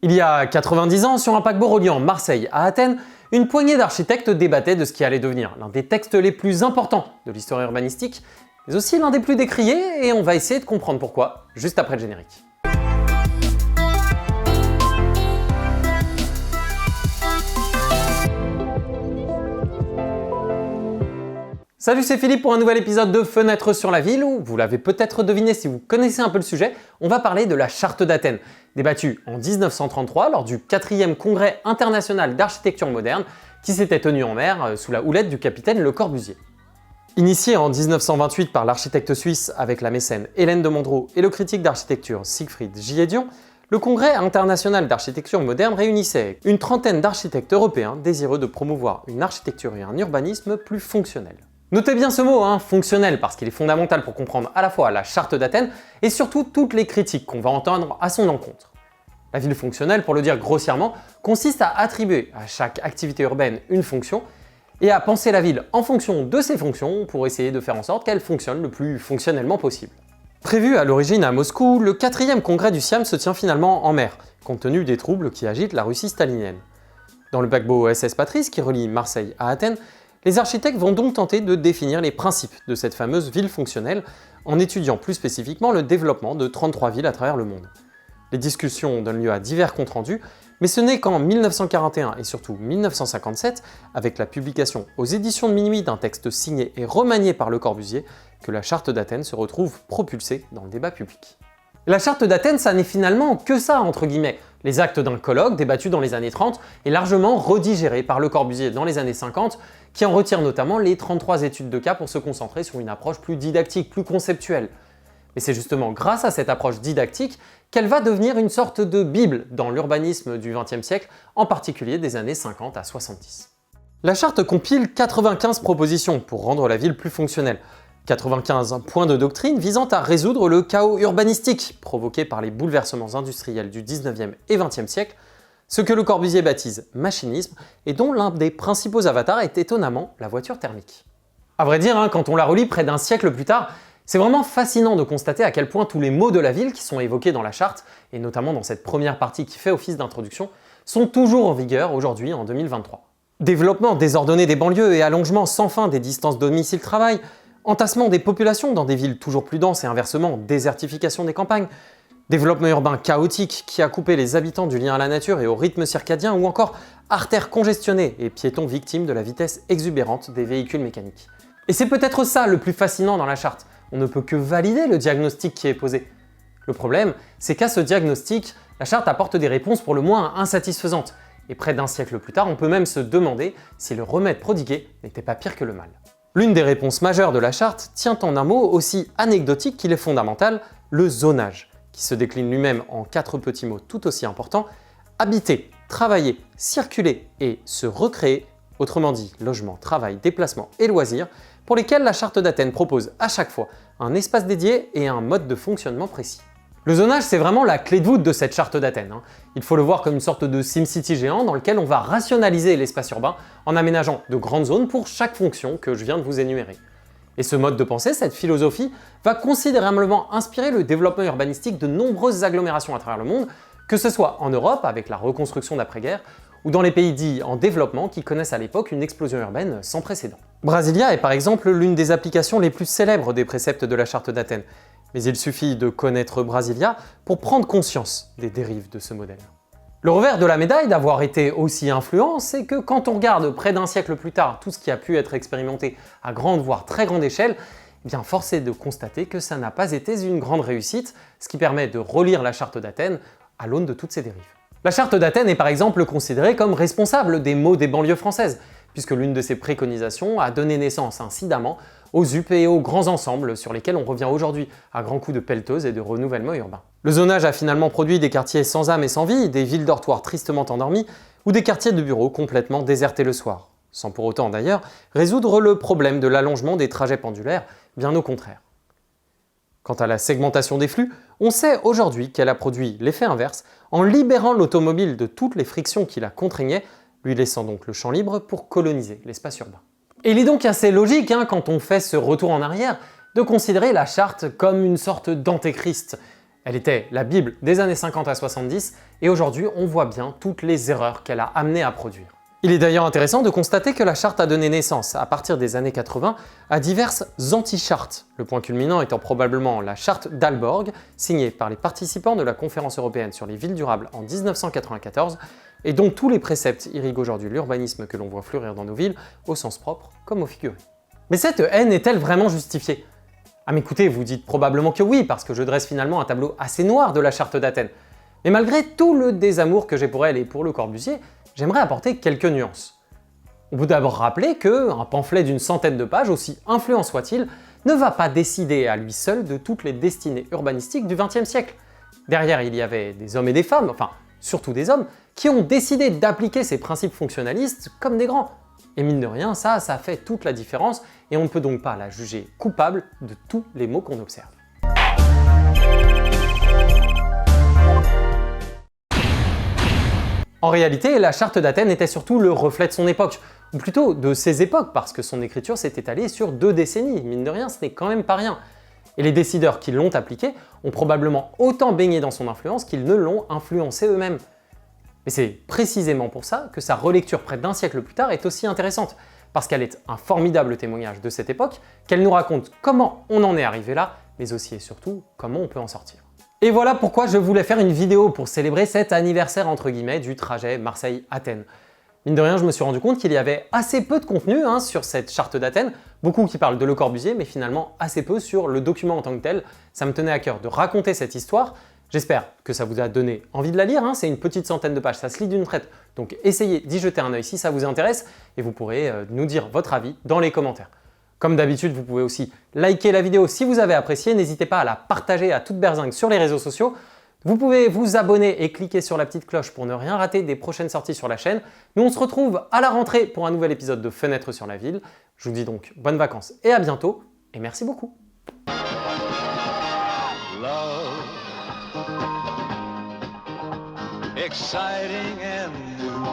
Il y a 90 ans, sur un paquebot reliant Marseille à Athènes, une poignée d'architectes débattaient de ce qui allait devenir l'un des textes les plus importants de l'histoire urbanistique, mais aussi l'un des plus décriés, et on va essayer de comprendre pourquoi, juste après le générique. Salut, c'est Philippe pour un nouvel épisode de Fenêtre sur la ville où, vous l'avez peut-être deviné si vous connaissez un peu le sujet, on va parler de la Charte d'Athènes, débattue en 1933 lors du 4e Congrès international d'architecture moderne qui s'était tenu en mer sous la houlette du capitaine Le Corbusier. Initié en 1928 par l'architecte suisse avec la mécène Hélène de Mondreau et le critique d'architecture Siegfried Giedion, le Congrès international d'architecture moderne réunissait une trentaine d'architectes européens désireux de promouvoir une architecture et un urbanisme plus fonctionnels. Notez bien ce mot, fonctionnel, parce qu'il est fondamental pour comprendre à la fois la Charte d'Athènes et surtout toutes les critiques qu'on va entendre à son encontre. La ville fonctionnelle, pour le dire grossièrement, consiste à attribuer à chaque activité urbaine une fonction et à penser la ville en fonction de ces fonctions pour essayer de faire en sorte qu'elle fonctionne le plus fonctionnellement possible. Prévu à l'origine à Moscou, le 4e congrès du SIAM se tient finalement en mer, compte tenu des troubles qui agitent la Russie stalinienne. Dans le paquebot SS Patrice qui relie Marseille à Athènes, les architectes vont donc tenter de définir les principes de cette fameuse ville fonctionnelle en étudiant plus spécifiquement le développement de 33 villes à travers le monde. Les discussions donnent lieu à divers comptes rendus, mais ce n'est qu'en 1941 et surtout 1957, avec la publication aux éditions de minuit d'un texte signé et remanié par Le Corbusier, que la Charte d'Athènes se retrouve propulsée dans le débat public. La Charte d'Athènes, ça n'est finalement que ça, entre guillemets. Les actes d'un colloque débattu dans les années 30 et largement redigéré par Le Corbusier dans les années 50, qui en retire notamment les 33 études de cas pour se concentrer sur une approche plus didactique, plus conceptuelle. Mais c'est justement grâce à cette approche didactique qu'elle va devenir une sorte de bible dans l'urbanisme du XXe siècle, en particulier des années 50 à 70. La charte compile 95 propositions pour rendre la ville plus fonctionnelle, 95 points de doctrine visant à résoudre le chaos urbanistique provoqué par les bouleversements industriels du 19e et 20e siècle, ce que Le Corbusier baptise machinisme et dont l'un des principaux avatars est étonnamment la voiture thermique. À vrai dire, quand on la relit près d'un siècle plus tard, c'est vraiment fascinant de constater à quel point tous les mots de la ville qui sont évoqués dans la charte, et notamment dans cette première partie qui fait office d'introduction, sont toujours en vigueur aujourd'hui en 2023. Développement désordonné des banlieues et allongement sans fin des distances domicile-travail, entassement des populations dans des villes toujours plus denses et inversement désertification des campagnes, développement urbain chaotique qui a coupé les habitants du lien à la nature et au rythme circadien, ou encore artères congestionnées et piétons victimes de la vitesse exubérante des véhicules mécaniques. Et c'est peut-être ça le plus fascinant dans la charte, on ne peut que valider le diagnostic qui est posé. Le problème, c'est qu'à ce diagnostic, la charte apporte des réponses pour le moins insatisfaisantes, et près d'un siècle plus tard, on peut même se demander si le remède prodigué n'était pas pire que le mal. L'une des réponses majeures de la charte tient en un mot aussi anecdotique qu'il est fondamental, le zonage, qui se décline lui-même en 4 petits mots tout aussi importants: habiter, travailler, circuler et se recréer, autrement dit logement, travail, déplacement et loisirs, pour lesquels la Charte d'Athènes propose à chaque fois un espace dédié et un mode de fonctionnement précis. Le zonage, c'est vraiment la clé de voûte de cette Charte d'Athènes. Il faut le voir comme une sorte de SimCity géant dans lequel on va rationaliser l'espace urbain en aménageant de grandes zones pour chaque fonction que je viens de vous énumérer. Et ce mode de pensée, cette philosophie, va considérablement inspirer le développement urbanistique de nombreuses agglomérations à travers le monde, que ce soit en Europe avec la reconstruction d'après-guerre, ou dans les pays dits en développement qui connaissent à l'époque une explosion urbaine sans précédent. Brasilia est par exemple l'une des applications les plus célèbres des préceptes de la Charte d'Athènes, mais il suffit de connaître Brasilia pour prendre conscience des dérives de ce modèle. Le revers de la médaille d'avoir été aussi influent, c'est que quand on regarde près d'un siècle plus tard tout ce qui a pu être expérimenté à grande voire très grande échelle, force est de constater que ça n'a pas été une grande réussite, ce qui permet de relire la Charte d'Athènes à l'aune de toutes ces dérives. La Charte d'Athènes est par exemple considérée comme responsable des maux des banlieues françaises, puisque l'une de ses préconisations a donné naissance incidemment aux UP et aux grands ensembles sur lesquels on revient aujourd'hui à grands coups de pelleteuse et de renouvellement urbain. Le zonage a finalement produit des quartiers sans âme et sans vie, des villes dortoirs tristement endormies, ou des quartiers de bureaux complètement désertés le soir, sans pour autant d'ailleurs résoudre le problème de l'allongement des trajets pendulaires, bien au contraire. Quant à la segmentation des flux, on sait aujourd'hui qu'elle a produit l'effet inverse en libérant l'automobile de toutes les frictions qui la contraignaient, lui laissant donc le champ libre pour coloniser l'espace urbain. Et il est donc assez logique, quand on fait ce retour en arrière, de considérer la charte comme une sorte d'antéchrist, Elle était la Bible des années 50 à 70 et aujourd'hui on voit bien toutes les erreurs qu'elle a amenées à produire. Il est d'ailleurs intéressant de constater que la charte a donné naissance, à partir des années 80, à diverses anti-chartes, le point culminant étant probablement la charte d'Aalborg, signée par les participants de la conférence européenne sur les villes durables en 1994, et dont tous les préceptes irriguent aujourd'hui l'urbanisme que l'on voit fleurir dans nos villes, au sens propre comme au figuré. Mais cette haine est-elle vraiment justifiée? Ah mais écoutez, vous dites probablement que oui, parce que je dresse finalement un tableau assez noir de la charte d'Athènes. Mais malgré tout le désamour que j'ai pour elle et pour Le Corbusier, j'aimerais apporter quelques nuances. On peut d'abord rappeler qu'un pamphlet d'une centaine de pages, aussi influent soit-il, ne va pas décider à lui seul de toutes les destinées urbanistiques du XXe siècle. Derrière, il y avait des hommes et des femmes, enfin surtout des hommes, qui ont décidé d'appliquer ces principes fonctionnalistes comme des grands. Et mine de rien, ça fait toute la différence et on ne peut donc pas la juger coupable de tous les maux qu'on observe. En réalité, la charte d'Athènes était surtout le reflet de son époque, ou plutôt de ses époques, parce que son écriture s'est étalée sur 2 décennies, mine de rien, ce n'est quand même pas rien. Et les décideurs qui l'ont appliquée ont probablement autant baigné dans son influence qu'ils ne l'ont influencé eux-mêmes. Mais c'est précisément pour ça que sa relecture près d'1 siècle plus tard est aussi intéressante, parce qu'elle est un formidable témoignage de cette époque, qu'elle nous raconte comment on en est arrivé là, mais aussi et surtout comment on peut en sortir. Et voilà pourquoi je voulais faire une vidéo pour célébrer cet anniversaire entre guillemets du trajet Marseille-Athènes. Mine de rien, je me suis rendu compte qu'il y avait assez peu de contenu sur cette charte d'Athènes, beaucoup qui parlent de Le Corbusier, mais finalement assez peu sur le document en tant que tel. Ça me tenait à cœur de raconter cette histoire. J'espère que ça vous a donné envie de la lire, c'est une petite centaine de pages, ça se lit d'une traite, donc essayez d'y jeter un œil si ça vous intéresse et vous pourrez nous dire votre avis dans les commentaires. Comme d'habitude, vous pouvez aussi liker la vidéo si vous avez apprécié, n'hésitez pas à la partager à toute berzingue sur les réseaux sociaux. Vous pouvez vous abonner et cliquer sur la petite cloche pour ne rien rater des prochaines sorties sur la chaîne. Nous on se retrouve à la rentrée pour un nouvel épisode de Fenêtre sur la ville. Je vous dis donc bonnes vacances et à bientôt et merci beaucoup. Exciting and new.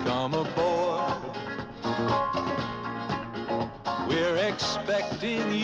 Come aboard. We're expecting you.